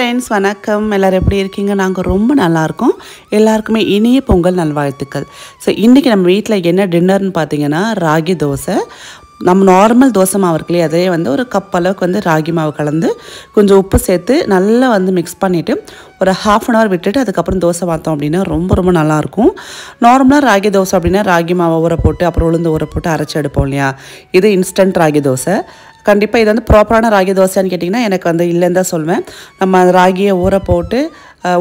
Friends, வணக்கம். எல்லாரும் எப்படி இருக்கீங்க? நாங்கள் ரொம்ப நல்லாயிருக்கோம். எல்லாருக்குமே இனிய பொங்கல் நல்வாழ்த்துக்கள். ஸோ இன்றைக்கி நம்ம வீட்டில் என்ன டின்னர்னு பார்த்தீங்கன்னா, ராகி தோசை. நம்ம நார்மல் தோசை மாவு இருக்குல்லையே, அதே வந்து ஒரு கப் அளவுக்கு வந்து ராகி மாவு கலந்து கொஞ்சம் உப்பு சேர்த்து நல்லா வந்து மிக்ஸ் பண்ணிவிட்டு ஒரு ½ அன் ஹவர் விட்டுட்டு அதுக்கப்புறம் தோசை பார்த்தோம் அப்படின்னா ரொம்ப ரொம்ப நல்லாயிருக்கும். நார்மலாக ராகி தோசை அப்படின்னா ராகி மாவை ஊற போட்டு அப்புறம் உளுந்து ஊற போட்டு அரைச்சி எடுப்போம் இல்லையா, இது இன்ஸ்டன்ட் ராகி தோசை. கண்டிப்பாக இது வந்து ப்ராப்பரான ராகி தோசைன்னு கேட்டிங்கன்னா எனக்கு வந்து இல்லைன்னு தான் சொல்வேன். நம்ம ராகியை ஊற போட்டு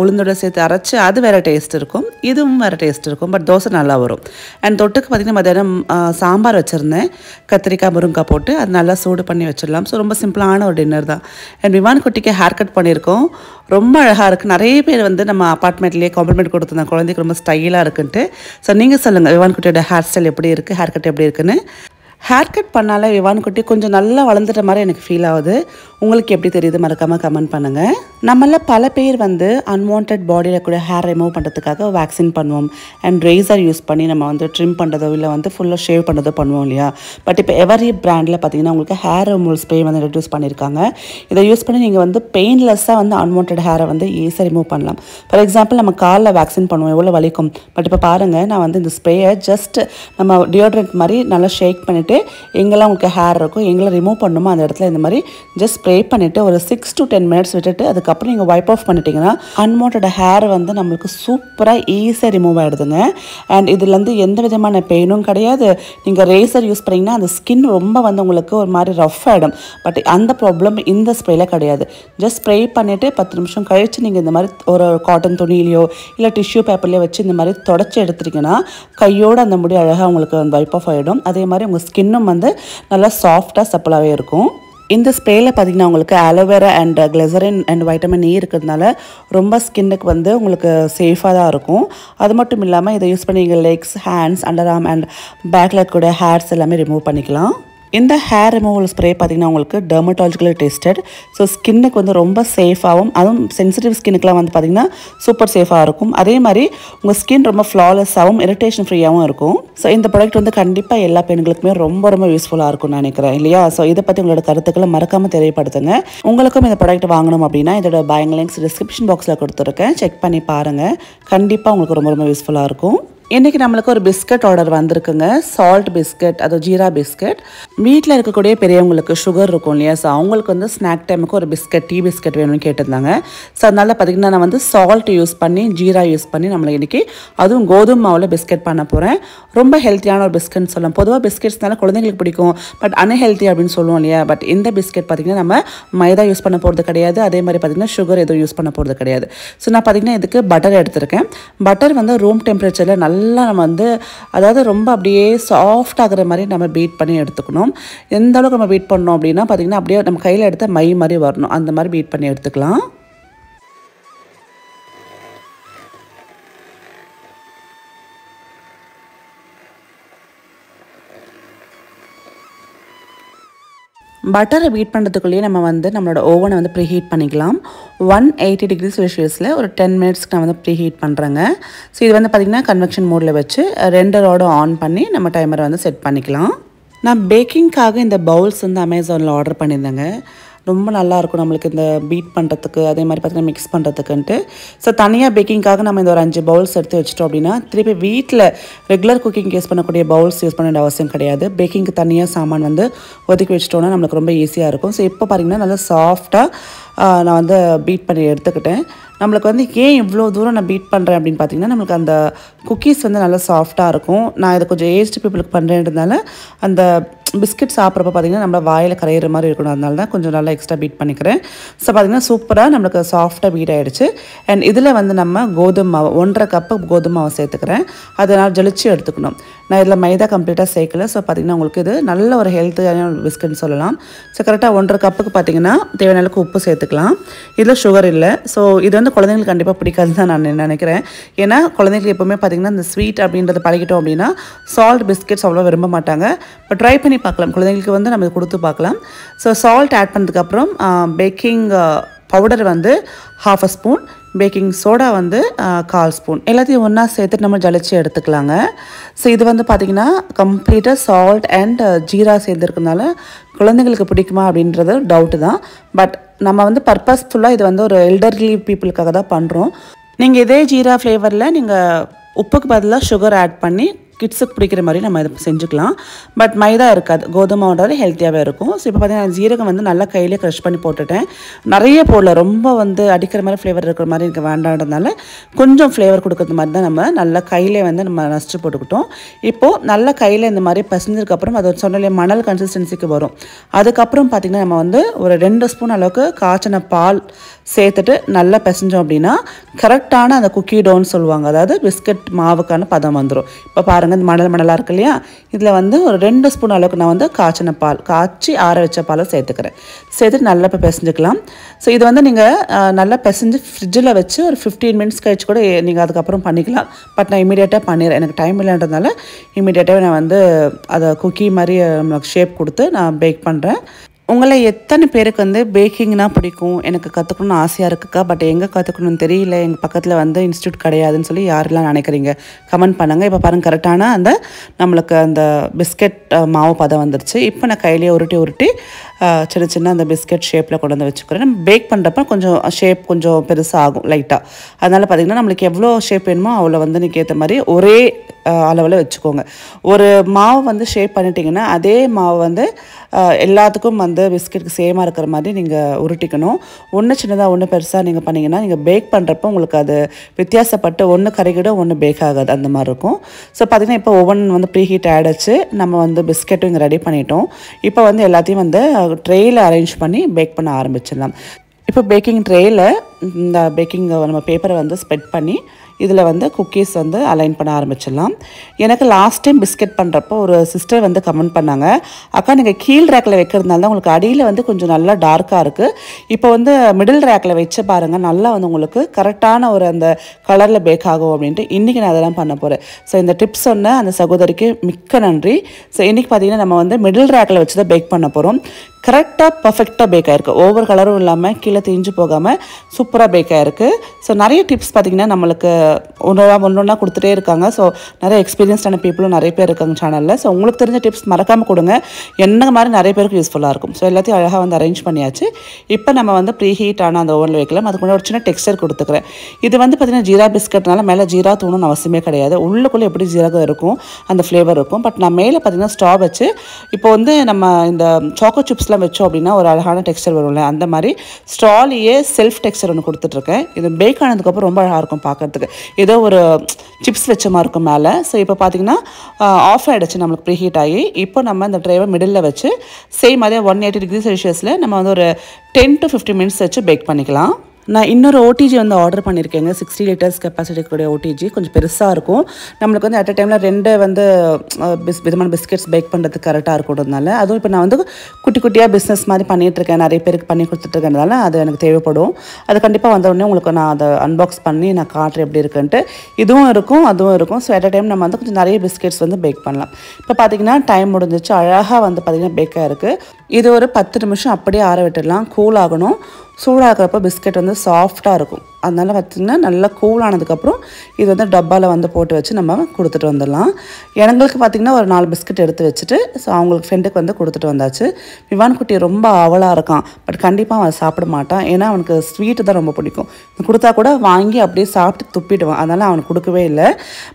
உளுந்தோட சேர்த்து அரைச்சி அது வேறு டேஸ்ட் இருக்கும், இதுவும் வேறு டேஸ்ட் இருக்கும். பட் தோசை நல்லா வரும். அண்ட் தொட்டுக்கு பார்த்திங்கன்னா மத்தியானம் சாம்பார் வச்சுருந்தேன், கத்திரிக்காய் முருங்காய் போட்டு அது நல்லா சூடு பண்ணி வச்சிடலாம். ஸோ ரொம்ப சிம்பிளான ஒரு டின்னர் தான். அண்ட் விமான் குட்டிக்கு ஹேர் கட் பண்ணியிருக்கோம், ரொம்ப அழகாக இருக்குது. நிறைய பேர் வந்து நம்ம அப்பார்ட்மெண்ட்லேயே காம்ப்ளிமெண்ட் கொடுத்துருந்தாங்க, குழந்தைக்கு ரொம்ப ஸ்டைலாக இருக்குன்ட்டு. ஸோ நீங்கள் சொல்லுங்கள், விமான் குட்டியோட ஹேர் ஸ்டைல் எப்படி இருக்குது, ஹேர் கட் எப்படி இருக்குன்னு. ஹேர் கட் பண்ணாலே விவான் குட்டி கொஞ்சம் நல்லா வளர்ந்துட்ட மாதிரி எனக்கு ஃபீல் ஆகுது. உங்களுக்கு எப்படி தெரியுது மறக்காமல் கமெண்ட் பண்ணுங்கள். நம்மள பல பேர் வந்து அன்வான்ட் பாடியில் கூட ஹேர் ரிமூவ் பண்ணுறதுக்காக வேக்சின் பண்ணுவோம் அண்ட் ரேசர் யூஸ் பண்ணி நம்ம வந்து ட்ரிம் பண்ணுறதோ இல்லை வந்து ஃபுல்லாக ஷேவ் பண்ணுறதோ பண்ணுவோம் இல்லையா. பட் இப்போ எவரி பிராண்டில் பார்த்தீங்கன்னா உங்களுக்கு ஹேர் ரிமூவல் ஸ்ப்ரே வந்து இன்ட்ரடியூஸ் பண்ணியிருக்காங்க. இதை யூஸ் பண்ணி நீங்கள் வந்து பெயின்லெஸ்ஸாக வந்து அன்வான்ட் ஹேரை வந்து ஈஸியாக ரிமூவ் பண்ணலாம். ஃபார் எக்ஸாம்பிள் நம்ம காலில் வேக்சின் பண்ணுவோம், எவ்வளோ வலிக்கும். பட் இப்போ பாருங்கள், நான் வந்து இந்த ஸ்ப்ரேயை ஜஸ்ட் நம்ம டியோட்ரண்ட் மாதிரி நல்லா ஷேக் பண்ணிவிட்டு எங்கெல்லாம் உங்களுக்கு ஹேர் இருக்கும், எங்கெல்லாம் ரிமூவ் பண்ணணுமோ அந்த இடத்துல இந்த மாதிரி ஜஸ்ட் ஸ்ப்ரே பண்ணிவிட்டு ஒரு 6 to 10 minutes விட்டுட்டு அதுக்கப்புறம் நீங்கள் வைப் ஆஃப் பண்ணிட்டீங்கன்னா அன்வான்ட் ஹேர் வந்து நம்மளுக்கு சூப்பராக ஈஸியாக ரிமூவ் ஆகிடுதுங்க. அண்ட் இதுலேருந்து எந்த விதமான பெயினும் கிடையாது. நீங்கள் ரேசர் யூஸ் பண்ணிங்கன்னா அந்த ஸ்கின் ரொம்ப வந்து உங்களுக்கு ஒரு மாதிரி ரஃப் ஆகிடும். பட் அந்த ப்ராப்ளம் இந்த ஸ்ப்ரேயில் கிடையாது. ஜஸ்ட் ஸ்ப்ரே பண்ணிவிட்டு 10 நிமிஷம் கழித்து நீங்கள் இந்த மாதிரி ஒரு காட்டன் துணியிலையோ இல்லை டிஷ்யூ பேப்பர்லேயோ வச்சு இந்த மாதிரி தொடச்சி எடுத்துட்டிங்கன்னா கையோடு அந்த முடி அழகாக உங்களுக்கு வைப் ஆஃப் ஆகிடும். அதே மாதிரி உங்கள் ஸ்கின்னும் வந்து நல்லா சாஃப்டாக சப்பலாகவே இருக்கும். இந்த ஸ்ப்ரேயில் பார்த்திங்கன்னா உங்களுக்கு aloe vera and glycerin and vitamin E இருக்கிறதுனால ரொம்ப ஸ்கின்னுக்கு வந்து உங்களுக்கு சேஃபாக தான் இருக்கும். அது மட்டும் இல்லாமல் இதை யூஸ் பண்ணி நீங்கள் legs, hands, under arm and பேக்கில் கூட ஹேர்ஸ் எல்லாமே ரிமூவ் பண்ணிக்கலாம். இந்த ஹேர் ரிமூவல் ஸ்ப்ரே பார்த்திங்கன்னா உங்களுக்கு டெர்மட்டாலஜிக்கலி டெஸ்டட். ஸோ ஸ்கின்னுக்கு வந்து ரொம்ப சேஃபாகவும், அதுவும் சென்சிட்டிவ் ஸ்கின்னுக்குலாம் வந்து பார்த்திங்கன்னா சூப்பர் சேஃபாக இருக்கும். அதே மாதிரி உங்கள் ஸ்கின் ரொம்ப ஃப்ளாலெஸ்ஸாகவும் இரிட்டேஷன் ஃப்ரீயாகவும் இருக்கும். ஸோ இந்த ப்ராடக்ட் வந்து கண்டிப்பாக எல்லா பெண்களுக்குமே ரொம்ப ரொம்ப யூஸ்ஃபுல்லாக இருக்கும்னு நினைக்கிறேன் இல்லையா. ஸோ இதை பற்றி உங்களோட கருத்துக்களை மறக்காமல் தெரியப்படுத்துங்க. உங்களுக்கும் இந்த ப்ராடக்ட் வாங்கணும் அப்படின்னா இதோட பையிங் லிங்க்ஸ் டிஸ்கிரிப்ஷன் பாக்ஸில் கொடுத்துருக்கேன், செக் பண்ணி பாருங்கள். கண்டிப்பாக உங்களுக்கு ரொம்ப ரொம்ப யூஸ்ஃபுல்லாக இருக்கும். இன்றைக்கி நம்மளுக்கு ஒரு பிஸ்கட் ஆர்டர் வந்திருக்குங்க, சால்ட் பிஸ்கட், அது ஜீரா பிஸ்கட். வீட்டில் இருக்கக்கூடிய பெரியவங்களுக்கு சுகர் இருக்கும் இல்லையா, ஸோ அவங்களுக்கு வந்து ஸ்நாக் டைமுக்கு ஒரு பிஸ்கட், டீ பிஸ்கட் வேணும்னு கேட்டிருந்தாங்க. ஸோ அதனால் பார்த்திங்கன்னா நான் வந்து சால்ட் யூஸ் பண்ணி ஜீரா யூஸ் பண்ணி நம்மளுக்கு இன்றைக்கி அதுவும் கோதுமை மாவில் பிஸ்கட் பண்ண போகிறேன். ரொம்ப ஹெல்த்தியான ஒரு பிஸ்கட்னு சொல்லலாம். பொதுவாக பிஸ்கெட்ஸ்னால குழந்தைங்களுக்கு பிடிக்கும், பட் அன்ஹெல்த்தி அப்படின்னு சொல்லுவோம் இல்லையா. பட் இந்த பிஸ்கெட் பார்த்திங்கன்னா நம்ம மைதா யூஸ் பண்ண போகிறது கிடையாது, அதே மாதிரி பார்த்திங்கன்னா சுகர் எதுவும் யூஸ் பண்ண போகிறது கிடையாது. ஸோ நான் பார்த்திங்கன்னா இதுக்கு பட்டர் எடுத்திருக்கேன். பட்டர் வந்து ரூம் டெம்பரேச்சரில் நல்லா நம்ம வந்து அதாவது ரொம்ப அப்படியே சாஃப்ட் ஆகிற மாதிரி நம்ம பீட் பண்ணி எடுத்துக்கணும். எந்த அளவுக்கு நம்ம பீட் பண்ணோம் அப்படின்னா பார்த்திங்கன்னா அப்படியே நம்ம கையில் எடுத்த மை மாதிரி வரணும், அந்த மாதிரி பீட் பண்ணி எடுத்துக்கலாம். பட்டரை பீட் பண்ணுறதுக்குள்ளேயே நம்ம வந்து நம்மளோட ஓவனை வந்து ப்ரீஹீட் பண்ணிக்கலாம். 180 degrees Celsiusல ஒரு 10 minutesக்கு நான் வந்து ப்ரீஹீட் பண்ணுறேங்க. ஸோ இது வந்து பார்த்திங்கன்னா கன்வெக்ஷன் மோடில் வச்சு 2 ராடும் ஆன் பண்ணி நம்ம டைமரை வந்து செட் பண்ணிக்கலாம். நான் பேக்கிங்காக இந்த பவுல்ஸ் வந்து அமேசானில் ஆர்டர் பண்ணியிருந்தேங்க. ரொம்ப நல்லாயிருக்கும் நம்மளுக்கு இந்த பீட் பண்ணுறதுக்கு, அதே மாதிரி பார்த்திங்கன்னா மிக்ஸ் பண்ணுறதுக்குன்ட்டு. ஸோ தனியாக பேக்கிங்காக நம்ம இந்த ஒரு 5 பவுல்ஸ் எடுத்து வச்சிட்டோம் அப்படின்னா திருப்பி வீட்டில் ரெகுலர் குக்கிங் யூஸ் பண்ணக்கூடிய பவுல்ஸ் யூஸ் பண்ண வேண்டிய அவசியம் கிடையாது. பேக்கிங்க்கு தனியாக சாமான் வந்து ஒதுக்கி வச்சிட்டோன்னா நம்மளுக்கு ரொம்ப ஈஸியாக இருக்கும். ஸோ இப்போ பார்த்திங்கன்னா நல்லா சாஃப்டாக நான் வந்து பீட் பண்ணி எடுத்துக்கிட்டேன். நம்மளுக்கு வந்து ஏன் இவ்வளோ தூரம் நான் பீட் பண்ணுறேன் அப்படின்னு பார்த்திங்கன்னா நம்மளுக்கு அந்த குக்கீஸ் வந்து நல்லா சாஃப்டாக இருக்கும். நான் இதை கொஞ்சம் ஏஜ்டு பீப்புளுக்கு பண்ணுறேன்றதுனால அந்த பிஸ்கட் சாப்பிட்றப்ப பார்த்திங்கன்னா நம்ம வாயில் கரையிற மாதிரி இருக்கணும், அதனால தான் கொஞ்சம் நல்லா எக்ஸ்ட்ரா பீட் பண்ணிக்கிறேன். ஸோ பார்த்திங்கன்னா சூப்பராக நம்மளுக்கு சாஃப்டாக பீட் ஆகிடுச்சு. அண்ட் இதில் வந்து நம்ம கோதுமை மாவு 1.5 கப்பு கோதுமை மாவு சேர்த்துக்கிறேன். அதனால் ஜலிச்சு எடுத்துக்கணும். நான் இதில் மைதா கம்ப்ளீட்டாக சேர்க்கல. ஸோ பார்த்திங்கன்னா உங்களுக்கு இது நல்ல ஒரு ஹெல்த்தியான பிஸ்கட்னு சொல்லலாம். ஸோ கரெக்டாக 1.5 கப்புக்கு பார்த்திங்கன்னா தேவையான அளவுக்கு உப்பு சேர்த்துக்கலாம். இதில் சுகர் இல்லை. ஸோ இது வந்து குழந்தைங்களுக்கு கண்டிப்பாக பிடிக்காதுன்னு தான் நான் நினைக்கிறேன். ஏன்னா குழந்தைங்களுக்கு எப்போவுமே பார்த்திங்கன்னா இந்த ஸ்வீட் அப்படின்றத பழகிட்டோம் அப்படின்னா சால்ட் பிஸ்கெட்ஸ் அவ்வளோ விரும்ப மாட்டாங்க. பட் ட்ரை பண்ணி பார்க்கலாம், குழந்தைங்களுக்கு வந்து நம்ம கொடுத்து பார்க்கலாம். ஸோ சால்ட் ஆட் பண்ணதுக்கப்புறம் பேக்கிங் பவுடர் வந்து 1/2 ஸ்பூன், பேக்கிங் சோடா வந்து 1/4 ஸ்பூன், எல்லாத்தையும் ஒன்றா சேர்த்துட்டு நம்ம ஜலிச்சு எடுத்துக்கலாங்க. ஸோ இது வந்து பார்த்திங்கன்னா கம்ப்ளீட்டாக சால்ட் அண்ட் ஜீரா சேர்ந்துருக்கனால குழந்தைங்களுக்கு பிடிக்குமா அப்படின்றது டவுட்டு தான். பட் நம்ம வந்து பர்பஸ்ஃபுல்லாக இது வந்து ஒரு எல்டர்லி பீப்புளுக்காக தான் பண்ணுறோம். நீங்கள் இதே ஜீரா ஃப்ளேவரில் நீங்கள் உப்புக்கு பதிலாக சுகர் ஆட் பண்ணி கிட்ஸுக்கு பிடிக்கிற மாதிரி நம்ம இதை செஞ்சுக்கலாம். பட் மைதா இருக்காது, கோதுமை மாவு ஹெல்த்தியாகவே இருக்கும். ஸோ இப்போ பார்த்தீங்கன்னா ஜீரகம் வந்து நல்லா கையிலே க்ரஷ் பண்ணி போட்டுட்டேன். நிறைய போடல, ரொம்ப வந்து அடிக்கிற மாதிரி ஃப்ளேவர் இருக்கிற மாதிரி எனக்கு வேண்டான்றதுனால கொஞ்சம் ஃப்ளேவர் கொடுக்குறது மாதிரி தான் நம்ம நல்லா கையிலே வந்து நம்ம நசிச்சு போட்டுக்கிட்டோம். இப்போது நல்லா கையில் இந்த மாதிரி பசஞ்சதுக்கப்புறம் அது சொன்னாலே மணல் கன்சிஸ்டன்சிக்கு வரும். அதுக்கப்புறம் பார்த்திங்கன்னா நம்ம வந்து ஒரு 2 ஸ்பூன் அளவுக்கு காய்ச்சின பால் சேர்த்துட்டு நல்லா பிசைஞ்சோம் அப்படின்னா கரெக்டான அந்த குக்கி டோன்னு சொல்லுவாங்க, அதாவது பிஸ்கட் மாவுக்கான பதம் வந்துடும். இப்போ பாருங்கள், இந்த மணலாக இருக்கு இல்லையா, இதில் வந்து ஒரு 2 ஸ்பூன் அளவுக்கு நான் வந்து காய்ச்சின பால், காய்ச்சி ஆற வச்ச பாலை சேர்த்துக்கிறேன். சேர்த்துட்டு நல்லா இப்போ பிசைஞ்சிக்கலாம். ஸோ இது வந்து நீங்கள் நல்லா பிசைஞ்சு ஃப்ரிட்ஜில் வச்சு ஒரு 15 மினிட்ஸ் கழிச்சு கூட நீங்கள் அதுக்கப்புறம் பண்ணிக்கலாம். பட் நான் இமீடியட்டாக பண்ணிடுறேன், எனக்கு டைம் இல்லைன்றதுனால இமீடியட்டாகவே நான் வந்து அதை குக்கி மாதிரி நம்மளுக்கு ஷேப் கொடுத்து நான் பேக் பண்ணுறேன். உங்களை எத்தனை பேருக்கு வந்து பேக்கிங்னா பிடிக்கும், எனக்கு கற்றுக்கணும்னு ஆசையாக இருக்குக்கா, பட் எங்கே கற்றுக்கணும்னு தெரியல, எங்கள் பக்கத்தில் வந்து இன்ஸ்டியூட் கிடையாதுன்னு சொல்லி யாரெல்லாம் நினைக்கிறீங்க கமெண்ட் பண்ணுங்கள். இப்போ பாருங்கள், கரெக்டான அந்த நம்மளுக்கு அந்த பிஸ்கட் மாவு பதம் வந்துருச்சு. இப்போ நான் கையிலேயே உருட்டி சின்ன சின்ன அந்த பிஸ்கட் ஷேப்பில் கொண்டு வந்து வச்சுக்கிறேன். நம்ம பேக் பண்ணுறப்ப கொஞ்சம் ஷேப் கொஞ்சம் பெருசாக ஆகும் லைட்டாக. அதனால் பார்த்திங்கன்னா நம்மளுக்கு எவ்வளோ ஷேப் வேணுமோ அவ்வளோ வந்து நீங்கள் ஏற்ற மாதிரி ஒரே அளவில் வச்சுக்கோங்க. ஒரு மாவு வந்து ஷேப் பண்ணிட்டீங்கன்னா அதே மாவு வந்து எல்லாத்துக்கும் வந்து பிஸ்கெட்டுக்கு சேமாக இருக்கிற மாதிரி நீங்கள் உருட்டிக்கணும். ஒன்று சின்னதாக ஒன்று பெருசாக நீங்கள் பண்ணிங்கன்னா நீங்கள் பேக் பண்ணுறப்போ உங்களுக்கு அது வித்தியாசப்பட்டு ஒன்று கரைகிடும் ஒன்று பேக் ஆகாது, அந்த மாதிரி இருக்கும். ஸோ பார்த்திங்கன்னா இப்போ ஓவன் வந்து ப்ரீ ஹீட் ஆகிடுச்சு. நம்ம வந்து பிஸ்கெட்டும் இங்கே ரெடி பண்ணிட்டோம். இப்போ வந்து எல்லாத்தையும் வந்து ட்ரேயில் அரேஞ்ச் பண்ணி பேக் பண்ண ஆரம்பிச்சிடலாம். இப்போ பேக்கிங் ட்ரேயில் இந்த பேக்கிங் நம்ம பேப்பரை வந்து ஸ்ப்ரெட் பண்ணி இதில் வந்து குக்கீஸ் வந்து அலைன் பண்ண ஆரம்பிச்சிடலாம். எனக்கு லாஸ்ட் டைம் பிஸ்கெட் பண்ணுறப்போ ஒரு சிஸ்டர் வந்து கமெண்ட் பண்ணாங்க, அக்கா நீங்கள் கீழ் ரேக்கில் வைக்கிறதுனால தான் உங்களுக்கு அடியில் வந்து கொஞ்சம் நல்லா டார்க்காக இருக்குது, இப்போ வந்து மிடில் ரேக்கில் வச்சு பாருங்கள், நல்லா வந்து உங்களுக்கு கரெக்டான ஒரு அந்த கலரில் பேக் ஆகும் அப்படின்ட்டு இன்றைக்கி நான் அதெல்லாம் பண்ண போகிறேன். ஸோ இந்த டிப்ஸ் சொன்ன அந்த சகோதரிக்கு மிக்க நன்றி. ஸோ இன்றைக்கி பார்த்திங்கன்னா நம்ம வந்து மிடில் ரேக்கில் வச்சு தான் பேக் பண்ண போகிறோம். கரெக்டாக பர்ஃபெக்டாக பேக் ஆகிருக்கு, ஓவர் கலரும் இல்லாமல் கீழே தீஞ்சு போகாமல் சூப்பராக பேக் ஆகிருக்கு. ஸோ நிறைய டிப்ஸ் பார்த்திங்கன்னா நம்மளுக்கு ஒன்றா கொடுத்துட்டே இருக்காங்க. ஸோ நிறைய எக்ஸ்பீரியன்ஸ்டான பீப்புளும் நிறைய பேர் இருக்காங்க சேனலில். ஸோ உங்களுக்கு தெரிஞ்ச டிப்ஸ் மறக்காமல் கொடுங்க, என்ன மாதிரி நிறைய பேருக்கு யூஸ்ஃபுல்லாக இருக்கும். ஸோ எல்லாத்தையும் அழகாக வந்து அரேஞ்ச் பண்ணியாச்சு. இப்போ நம்ம வந்து ப்ரீ ஹீட் ஆன அந்த ஓவனில் வைக்கலாம். அதுக்கு முன்னாடி ஒரு சின்ன டெக்ஸ்டர் கொடுத்துக்கிறேன். இது வந்து பார்த்திங்கன்னா ஜீரா பிஸ்கட்னால மேலே ஜீரா தூணுன்னு அவசியமே கிடையாது, உள்ளுக்குள்ளே எப்படி ஜீரகம் இருக்கும் அந்த ஃப்ளேவர் இருக்கும். பட் நான் மேலே பார்த்திங்கன்னா ஸ்ட்ரா வச்சு இப்போ வந்து நம்ம இந்த சாக்கோ சிப்ஸ்லாம் வச்சோம் அப்படின்னா ஒரு அழகான டெக்ஸ்டர் வரும்ல, அந்த மாதிரி ஸ்ட்ராலேயே செல்ஃப் டெக்ஸ்டர் ஒன்று கொடுத்துட்ருக்கேன். இது பேக் ஆனதுக்கப்புறம் ரொம்ப அழகாக இருக்கும் பார்க்குறதுக்கு, ஏதோ ஒரு சிப்ஸ் வச்ச மாதிரி இருக்கும் மேலே. ஸோ இப்போ பார்த்திங்கன்னா ஆஃப் ஆகிடுச்சு நம்மளுக்கு ப்ரீ ஹீட் ஆகி. இப்போ நம்ம இந்த ட்ரேவை மிடில் வச்சு சேம் அதே 180 டிகிரி செல்சியஸில் நம்ம வந்து ஒரு 10 to 15 மினிட்ஸ் வச்சு பேக் பண்ணிக்கலாம். நான் இன்னொரு ஓடிஜி வந்து ஆர்டர் பண்ணியிருக்கேங்க, 60 லிட்டர்ஸ் கெப்பாசிட்டிக்குடைய ஓடிஜி, கொஞ்சம் பெருசாக இருக்கும். நம்மளுக்கு வந்து அட் அ டைமில் 2 வந்து விதமான பிஸ்கெட்ஸ் பேக் பண்ணுறதுக்கு கரெக்டாக இருக்கிறதுனால, அதுவும் இப்போ நான் வந்து குட்டி குட்டியாக பிஸ்னஸ் மாதிரி பண்ணிகிட்ருக்கேன், நிறைய பேருக்கு பண்ணி கொடுத்துட்ருக்கனால அது எனக்கு தேவைப்படும். அது கண்டிப்பாக வந்த உடனே உங்களுக்கு நான் அதை அன்பாக்ஸ் பண்ணி நான் காட்டுறேன் எப்படி இருக்குன்ட்டு. இதுவும் இருக்கும் அதுவும் இருக்கும். ஸோ அட் அ டைம் நம்ம வந்து கொஞ்சம் நிறைய பிஸ்கெட்ஸ் வந்து பேக் பண்ணலாம். இப்போ பார்த்திங்கன்னா டைம் முடிஞ்சிச்சு, அழகாக வந்து பார்த்திங்கன்னா பேக்காக இருக்குது. இது ஒரு 10 நிமிஷம் அப்படியே ஆற விட்டுடலாம், கூல் ஆகணும். சூடாகிறப்போ பிஸ்கெட் வந்து சாஃப்டாக இருக்கும். அதனால் பார்த்திங்கன்னா நல்லா கூல் ஆனதுக்கப்புறம் இது வந்து டப்பாவில் வந்து போட்டு வச்சு நம்ம கொடுத்துட்டு வந்துடலாம். எங்களுக்கு பார்த்திங்கன்னா ஒரு 4 பிஸ்கெட் எடுத்து வச்சுட்டு ஸோ அவங்களுக்கு ஃப்ரெண்டுக்கு வந்து கொடுத்துட்டு வந்தாச்சு. விவான் குட்டி ரொம்ப அவலாக இருக்கான், பட் கண்டிப்பாக அவன் சாப்பிட மாட்டான், ஏன்னா அவனுக்கு ஸ்வீட்டு தான் ரொம்ப பிடிக்கும். கொடுத்தா கூட வாங்கி அப்படியே சாப்பிட்டு துப்பிடுவான், அதனால் அவனுக்கு கொடுக்கவே இல்லை.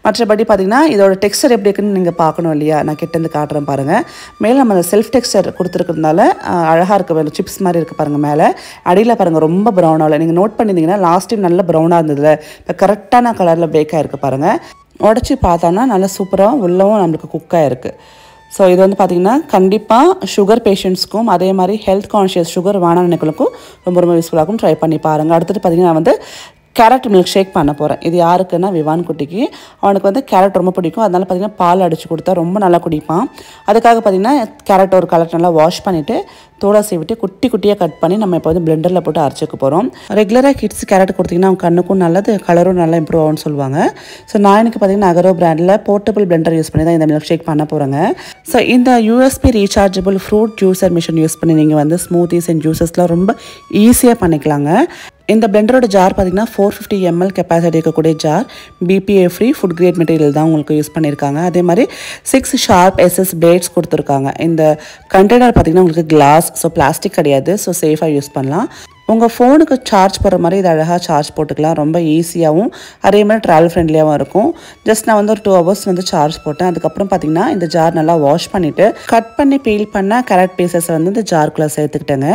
மற்றபடி பார்த்திங்கன்னா இதோட டெக்ஸ்டர் எப்படி இருக்குன்னு நீங்கள் பார்க்கணும் இல்லையா, நான் கிட்டேருந்து காட்டுறேன் பாருங்கள். மேலே நம்ம அந்த செல்ஃப் டெக்ஸ்டர் கொடுத்துருக்கிறதுனால அழகாக இருக்க சிப்ஸ் மாதிரி இருக்குது பாருங்கள். மேலே அடியில் பாருங்கள் ரொம்ப ப்ரௌனாக இல்லை, நீங்கள் நோட் பண்ணியிருந்தீங்கன்னா லாஸ்ட் டைம் நல்ல ப்ரௌனாக இருந்ததுல, இப்போ கரெக்டான கலரில் பேக்காக இருக்குது பாருங்கள். உடச்சி பார்த்தோன்னா நல்லா சூப்பராக உள்ளவும் நம்மளுக்கு குக்காக இருக்குது. ஸோ இது வந்து பார்த்திங்கன்னா கண்டிப்பாக சுகர் பேஷண்ட்ஸ்க்கும் அதே மாதிரி ஹெல்த் கான்ஷியஸ் சுகர் வேணாம் நினைக்கிறதுக்கும் ரொம்ப ரொம்ப யூஸ்ஃபுல்லாகும். ட்ரை பண்ணி பாருங்கள். அடுத்தது பார்த்திங்கன்னா நான் வந்து கேரட் மில்க் ஷேக் பண்ண போகிறேன். இது யாருக்குன்னா விவான் குட்டிக்கு, அவனுக்கு வந்து கேரட் ரொம்ப பிடிக்கும். அதனால் பார்த்திங்கன்னா பால் அடித்து கொடுத்தா ரொம்ப நல்லா குடிப்பான். அதுக்காக பார்த்திங்கன்னா கேரட் ஒரு கலர் நல்லா வாஷ் பண்ணிவிட்டு தோடா சீவிட்டு குட்டி குட்டியாக கட் பண்ணி நம்ம இப்போ வந்து பிளெண்டரில் போட்டு அரைச்சிக்க போகிறோம். ரெகுலராக கிட்ஸ் கேரட் கொடுத்திங்கன்னா அவங்க கண்ணுக்கும் நல்லது, கலரும் நல்லா இம்ப்ரூவ் ஆகும்னு சொல்லுவாங்க. ஸோ நான் எனக்கு பார்த்திங்கன்னா அகரோ பிராண்டில் போர்ட்டபிள் பிளெண்டர் யூஸ் பண்ணி தான் இந்த மில்க் ஷேக் பண்ண போகிறேங்க. ஸோ இந்த USB rechargeable fruit juicer machine use பண்ணி நீங்கள் வந்து ஸ்மூத்திஸ் அண்ட் ஜூஸஸ்லாம் ரொம்ப ஈஸியாக பண்ணிக்கலாங்க. இந்த பிளெண்டரோட ஜார் பார்த்தீங்கன்னா 450 ml கெப்பாசிட்டி இருக்கக்கூடிய jar, BPA free food grade material தான் உங்களுக்கு யூஸ் பண்ணியிருக்காங்க. அதே மாதிரி 6 ஷார்ப் SS பிளேட்ஸ் கொடுத்துருக்காங்க. இந்த கண்டெய்னர் பார்த்தீங்கன்னா உங்களுக்கு கிளாஸ், ஸோ பிளாஸ்டிக் கிடையாது, ஸோ சேஃபாக யூஸ் பண்ணலாம். உங்கள் ஃபோனுக்கு சார்ஜ் போடுற மாதிரி இது அழகாக சார்ஜ் போட்டுக்கலாம். ரொம்ப ஈஸியாகவும் அதே மாதிரி ட்ராவல் ஃப்ரெண்ட்லியாகவும் இருக்கும். ஜஸ்ட் நான் வந்து ஒரு 2 hours வந்து சார்ஜ் போட்டேன். அதுக்கப்புறம் பார்த்தீங்கன்னா இந்த ஜார் நல்லா வாஷ் பண்ணிவிட்டு கட் பண்ணி பீல் பண்ண கேரட் பீசஸை வந்து இந்த ஜார்க்குள்ளே சேர்த்துக்கிட்டேங்க.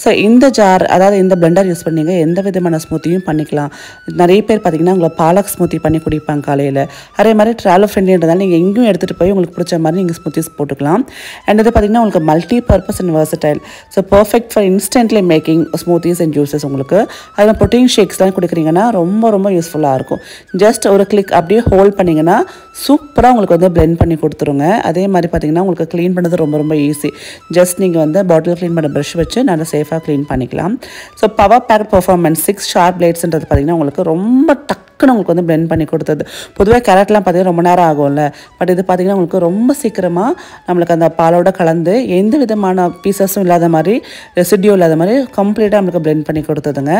ஸோ இந்த ஜார், அதாவது இந்த பிளெண்டர் யூஸ் பண்ணிங்க எந்த விதமான ஸ்மூத்தியும் பண்ணிக்கலாம். நிறைய பேர் பார்த்தீங்கன்னா உங்களை பாலக் ஸ்மூத்தி பண்ணி குடிப்பாங்க காலையில். அதே மாதிரி ட்ராவல் ஃப்ரெண்ட்லின்றதால நீங்கள் எங்கேயும் எடுத்துகிட்டு போய் உங்களுக்கு பிடிச்ச மாதிரி நீங்கள் ஸ்மூத்திஸ் போட்டுக்கலாம். அண்ட் இது பார்த்தீங்கன்னா உங்களுக்கு multi purpose and versatile, so perfect for instantly making smoothies and juices. உங்களுக்கு அதில் ப்ரோட்டீன் ஷேக்ஸ்லாம் குடிக்கிறீங்கன்னா ரொம்ப ரொம்ப யூஸ்ஃபுல்லாக இருக்கும். ஜஸ்ட் ஒரு கிளிக் அப்படியே ஹோல்ட் பண்ணிங்கன்னா சூப்பராக உங்களுக்கு வந்து பிளெண்ட் பண்ணி கொடுத்துருங்க. அதே மாதிரி பார்த்தீங்கன்னா உங்களுக்கு க்ளீன் பண்ணுறது ரொம்ப ரொம்ப ஈஸி. ஜஸ்ட் நீங்கள் வந்து பாட்டில் க்ளீன் பண்ண ப்ரஷ் வச்சு நல்லா சேஃபாக க்ளீன் பண்ணிக்கலாம். So power pack performance 6 sharp பிளேட்ஸ்ன்றது பார்த்தீங்கன்னா உங்களுக்கு ரொம்ப டக்குன்னு உங்களுக்கு வந்து பிளெண்ட் பண்ணி கொடுத்தது. பொதுவாக கேரட்லாம் பார்த்தீங்கன்னா ரொம்ப நேரம் ஆகும்ல, பட் இது பார்த்தீங்கன்னா உங்களுக்கு ரொம்ப சீக்கிரமாக நம்மளுக்கு அந்த பாலோட கலந்து எந்த விதமான பீசஸும் இல்லாத மாதிரி, ரெசிடியூ இல்லாத மாதிரி கம்ப்ளீட்டாக நம்மளுக்கு பிளெண்ட் பண்ணி கொடுத்ததுங்க.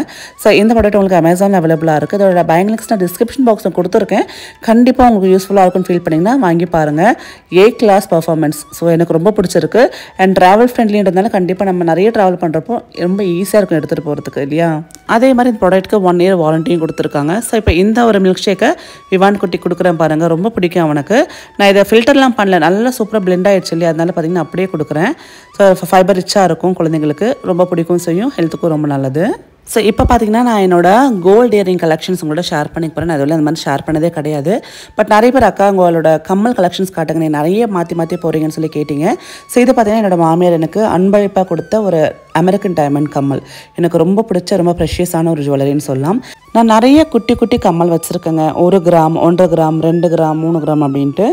ஸோ இந்த ப்ராடக்ட் உங்களுக்கு அமேசானில் அவைலபிளாக இருக்குது. இதோட பையிங் லிங்க்ஸ் நான் டிஸ்கிரிப்ஷன் பாக்ஸில் கொடுத்துருக்கேன். கண்டிப்பாக உங்களுக்கு யூஸ்ஃபுல்லாக இருக்கும்னு ஃபீல் பண்ணிங்கன்னா வாங்கி பாருங்கள். கிளாஸ் பர்ஃபார்மன்ஸ், ஸோ எனக்கு ரொம்ப பிடிச்சிருக்கு. அண்ட் ட்ராவல் ஃப்ரெண்ட்லின்றதுனால கண்டிப்பாக நம்ம நிறைய ட்ராவல் பண்ணுறப்போ ரொம்ப ஈஸியாக இருக்கும் எடுத்துகிட்டு போகிறதுக்கு இல்லையா. அதே மாதிரி இந்த ப்ராடக்ட்டுக்கு 1 year வாரண்டியும் கொடுத்துருக்காங்க. ஸோ இப்போ இந்த ஒரு மில்க் ஷேக்கை விவான் குட்டி கொடுக்குறேன் பாருங்கள், ரொம்ப பிடிக்கும் அவனுக்கு. நான் இதை ஃபில்டர்லாம் பண்ணல, நல்லா சூப்பராக பிளெண்ட் ஆகிடுச்சு இல்லையா, அதனால பார்த்தீங்கன்னா அப்படியே கொடுக்குறேன். ஸோ ஃபைபர் ரிச்சாக இருக்கும், குழந்தைங்களுக்கு ரொம்ப பிடிக்கும் செய்யும், ஹெல்த்துக்கும் ரொம்ப நல்லது. ஸோ இப்போ பார்த்தீங்கன்னா நான் என்னோட கோல்டு இயரிங் கலெக்ஷன்ஸ் உங்களோட ஷேர் பண்ணிக்க போகிறேன். நான் அதுவரை அந்த மாதிரி ஷேர் பண்ணதே கிடையாது. பட் நிறைய பேர் அக்கா உங்களோட கம்மல் கலெக்ஷன்ஸ் காட்டுங்க, நீ நிறைய மாற்றி போகிறீங்கன்னு சொல்லி கேட்டிங்க. ஸோ இது பார்த்தீங்கன்னா என்னோட மாமியார் எனக்கு அன்பளிப்பாக கொடுத்த ஒரு அமெரிக்கன் டைமண்ட் கம்மல். எனக்கு ரொம்ப பிடிச்ச ரொம்ப ப்ரெஷியஸான ஒரு ஜுவல்லரின்னு சொல்லலாம். நான் நிறைய குட்டி கம்மல் வச்சுருக்கேங்க. 1 கிராம், 1.5 கிராம், 2 கிராம், 3 கிராம் அப்படின்ட்டு.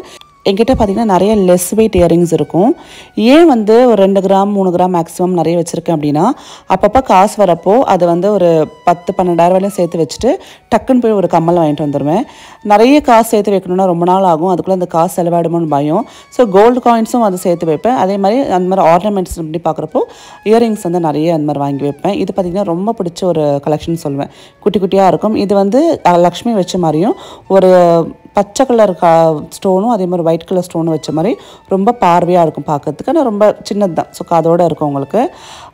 என்கிட்ட பார்த்திங்கன்னா நிறைய லெஸ் வெயிட் இயரிங்ஸ் இருக்கும். ஏன் வந்து ஒரு 2 கிராம் 3 கிராம் மேக்ஸிமம் நிறைய வச்சுருக்கேன் அப்படின்னா, அப்பப்போ காசு வரப்போ அதை வந்து ஒரு 10-12 வரையும் சேர்த்து வச்சுட்டு டக்குன்னு போய் ஒரு கம்மல் வாங்கிட்டு வந்துடுவேன். நிறைய காசு சேர்த்து வைக்கணுன்னா ரொம்ப நாள் ஆகும், அதுக்குள்ளே அந்த காசு செலவாயிடுமோன்னு பயம். ஸோ கோல்டு காயின்ஸும் அதை சேர்த்து வைப்பேன். அதே மாதிரி அந்த மாதிரி ஆர்னமெண்ட்ஸ் அப்படி பார்க்குறப்போ இயரிங்ஸ் வந்து நிறைய அந்த மாதிரி வாங்கி வைப்பேன். இது பார்த்திங்கன்னா ரொம்ப பிடிச்ச ஒரு கலெக்ஷன் சொல்லுவேன். குட்டியாக இருக்கும். இது வந்து லக்ஷ்மி வச்ச மாதிரியும் ஒரு பச்சை கலர் ஸ்டோனும் அதே மாதிரி ஒயிட் கலர் ஸ்டோனும் வச்ச மாதிரி ரொம்ப பார்வையாக இருக்கும் பார்க்கறதுக்கு. ஆனால் ரொம்ப சின்னது தான், ஸோ அதோடு இருக்கும் உங்களுக்கு.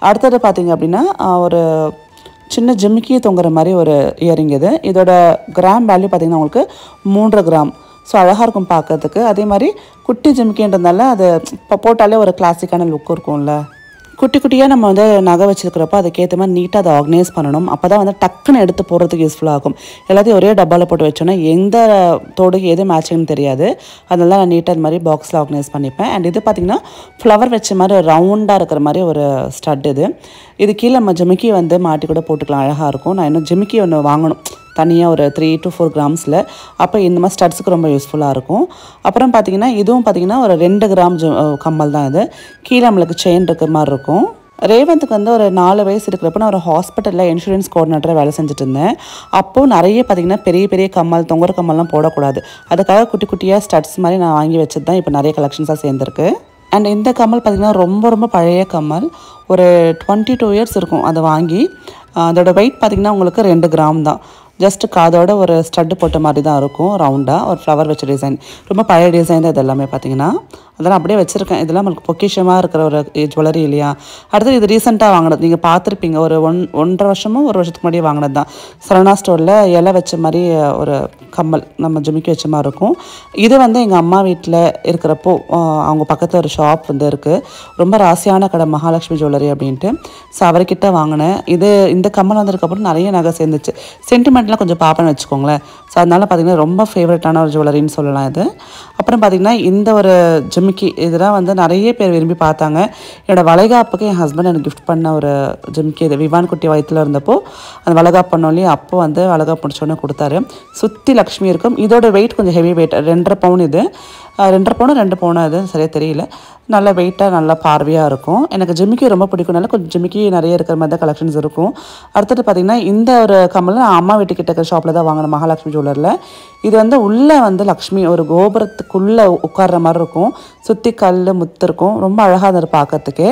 அடுத்தது பார்த்திங்க அப்படின்னா ஒரு சின்ன ஜிமிக்கியை தொங்குற மாதிரி ஒரு இயரிங் இது. இதோட கிராம் வேல்யூ பார்த்திங்கன்னா உங்களுக்கு 3 கிராம். ஸோ அழகாக இருக்கும் பார்க்கறதுக்கு. அதே மாதிரி குட்டி ஜிமிக்கின்றதுனால அது போட்டாலே ஒரு கிளாசிக்கான லுக் இருக்கும்ல. குட்டியாக நம்ம வந்து நகை வச்சுருக்கிறப்போ அதுக்கேற்ற மாதிரி நீட்டாக அதை ஆர்கனைஸ் பண்ணணும். அப்போ தான் வந்து டக்குன்னு எடுத்து போடுறதுக்கு யூஸ்ஃபுல்லாக இருக்கும். எல்லாத்தையும் ஒரே டப்பாவில் போட்டு வச்சோன்னா எந்த தோடுக்கு எது மேட்சிங்னு தெரியாது. அதனால நான் நீட்டாக இந்த மாதிரி பாக்ஸில் ஆர்கனைஸ் பண்ணிப்பேன். அண்ட் இது பார்த்திங்கன்னா ஃப்ளவர் வச்ச மாதிரி ஒரு ரவுண்டாக இருக்கிற மாதிரி ஒரு ஸ்டட் இது கீழே நம்ம ஜிமிக்கி வந்து மாட்டி கூட போட்டுக்கலாம், அழகாக இருக்கும். நான் இன்னும் ஜிமிக்கி ஒன்று வாங்கணும் தனியாக ஒரு 3 to 4 கிராம்ஸில். அப்போ இந்த மாதிரி ஸ்டட்ஸுக்கு ரொம்ப யூஸ்ஃபுல்லாக இருக்கும். அப்புறம் பார்த்திங்கன்னா இதுவும் பார்த்திங்கன்னா ஒரு 2 கிராம் கம்மல் தான். இது கீழே நம்மளுக்கு செயின் இருக்கிற மாதிரி இருக்கும். ரேவந்துக்கு வந்து ஒரு 4 வயசு இருக்கிறப்ப நான் ஒரு ஹாஸ்பிட்டலில் இன்சூரன்ஸ் கோஆர்டினேட்டராக வேலை செஞ்சுட்டு இருந்தேன். அப்போது நிறைய பார்த்திங்கன்னா பெரிய கம்மல், தொங்குற கம்மல்லாம் போடக்கூடாது. அதுக்காக குட்டியாக ஸ்டட்ஸ் மாதிரி நான் வாங்கி வச்சது தான் இப்போ நிறைய கலெக்ஷன்ஸாக சேர்ந்துருக்கு. அண்ட் இந்த கம்மல் பார்த்திங்கன்னா ரொம்ப பழைய கம்மல், ஒரு 22 years இருக்கும் அதை வாங்கி. அதோட வெயிட் பார்த்திங்கன்னா உங்களுக்கு 2 கிராம் தான். ஜஸ்ட்டு காதோட ஒரு ஸ்டட்டு போட்ட மாதிரி தான் இருக்கும், ரவுண்டாக ஒரு ஃப்ளவர் வச்ச டிசைன். ரொம்ப பழைய டிசைன் தான் இது எல்லாமே பார்த்திங்கன்னா. அதெல்லாம் அப்படியே வச்சுருக்கேன். இதெல்லாம் நம்மளுக்கு பொக்கிஷமாக இருக்கிற ஒரு ஜுவல்லரி இல்லையா. அடுத்து இது ரீசெண்டாக வாங்கினது, நீங்கள் பார்த்துருப்பீங்க, ஒரு 1.5 வருஷமோ 1 வருஷத்துக்கு முன்னாடியே வாங்கினது தான். சரணா ஸ்டோரில் இலை வச்ச மாதிரி ஒரு கம்மல் நம்ம ஜிமிக்கி வச்ச மாதிரி இருக்கும். இது வந்து எங்கள் அம்மா வீட்டில் இருக்கிறப்போ அவங்க பக்கத்தில் ஒரு ஷாப் வந்து இருக்குது, ரொம்ப ராசியான கடை, மகாலட்சுமி ஜுவல்லரி அப்படின்ட்டு. ஸோ அவர்கிட்ட வாங்கினேன். இந்த கம்மல் வந்ததுக்கப்புறம் நிறைய நகை சேர்ந்துச்சு. சென்டிமெண்ட்லாம் கொஞ்சம் பார்ப்பேன்னு வச்சுக்கோங்களேன். ஸோ அதனால் பார்த்திங்கன்னா ரொம்ப ஃபேவரட்டான ஒரு ஜுவல்லரின்னு சொல்லலாம் இது. அப்புறம் பார்த்திங்கன்னா இந்த ஒரு ஜிமிக்கி இதெல்லாம் வந்து நிறைய பேர் விரும்பி பார்த்தாங்க. என்னோடய வளைகாப்புக்கு என் ஹஸ்பண்ட் எனக்கு கிஃப்ட் பண்ண ஒரு ஜிமிக்கி. இது விவான் குட்டி வயிற்றில் இருந்தப்போ அந்த வளைகாப்பு பண்ணோன்னே அப்போ வந்து வளைகாப்பு முடிச்சோன்னே கொடுத்தாரு. சுற்றி லக்ஷ்மி இருக்கும். இதோட வெயிட் கொஞ்சம் ஹெவி வெயிட், 2.5 பவுன். இது 2.5 பவுன் 2 பவுன், அது சரியாக தெரியல. நல்ல வெயிட்டாக நல்லா பார்வையாக இருக்கும். எனக்கு ஜிமிக்கி ரொம்ப பிடிக்கும்னால கொஞ்சம் ஜிமிக்கி நிறைய இருக்கிற மாதிரி தான் கலெக்ஷன்ஸ் இருக்கும். அடுத்தது பார்த்திங்கன்னா இந்த ஒரு கம்மல் நான் அம்மா வீட்டுக்கிட்ட இருக்கிற ஷாப்பில் தான் வாங்கினேன், மகாலட்சுமி ஜுவல்லரில். இது வந்து உள்ளே வந்து லக்ஷ்மி ஒரு கோபுரத்துக்குள்ளே உட்கார்ற மாதிரி இருக்கும். சுற்றி கல் முத்து இருக்கும். ரொம்ப அழகாக இருந்தது பார்க்கறதுக்கே.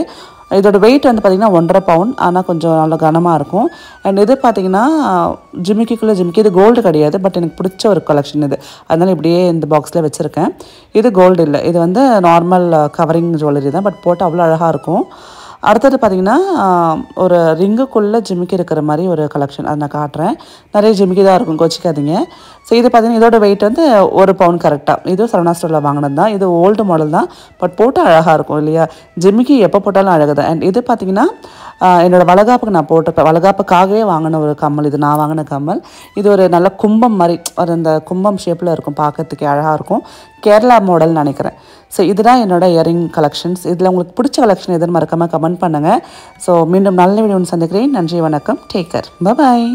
இதோட வெயிட் வந்து பார்த்திங்கன்னா 1.5 பவுன், ஆனால் கொஞ்சம் நல்ல கனமாக இருக்கும். அண்ட் இது பார்த்திங்கன்னா ஜிமிக்கிக்குள்ளே ஜிமிக்கி. இது கோல்டு கிடையாது, பட் எனக்கு பிடிச்ச ஒரு கலெக்ஷன் இது. அதனால் இப்படியே இந்த பாக்ஸில் வச்சுருக்கேன். இது கோல்டு இல்லை, இது வந்து நார்மல் கவரிங் ஜுவல்லரி தான், பட் போட்டு அவ்வளோ அழகாக இருக்கும். அடுத்தது பார்த்திங்கன்னா ஒரு ரிங்குக்குள்ளே ஜிமிக்கி இருக்கிற மாதிரி ஒரு கலெக்ஷன், அதை நான் காட்டுறேன். நிறைய ஜிமிக்கி தான் இருக்கும், கோச்சிக்காதீங்க. ஸோ இது பார்த்திங்கன்னா இதோட வெயிட் வந்து 1 பவுன் கரெக்டாக. இது சரவணா ஸ்டோரில் வாங்கினது தான். இது ஓல்டு மாடல் தான், பட் போட்டு அழகாக இருக்கும் இல்லையா. ஜிமிக்கி எப்போ போட்டாலும் அழகு தான். அண்ட் இது பார்த்திங்கன்னா என்னோடய வளகாப்புக்கு நான் போட்டிருப்பேன், வளகாப்புக்காகவே வாங்கின ஒரு கம்மல். இது நான் வாங்கின கம்மல். இது ஒரு நல்ல கும்பம் மாதிரி, ஒரு அந்த கும்பம் ஷேப்பில் இருக்கும், பார்க்கறதுக்கே அழகாக இருக்கும். கேரளா மாடல்னு நினைக்கிறேன். ஸோ இதுதான் என்னோடய இயரிங் கலெக்ஷன்ஸ். இதில் உங்களுக்கு பிடிச்ச கலெக்ஷன் எதுன்னு மறக்காமல் கமெண்ட் பண்ணுங்கள். ஸோ மீண்டும் நல்ல வீடியோ சந்திக்கிறேன். நன்றி, வணக்கம், டேக் கேர், பாய்.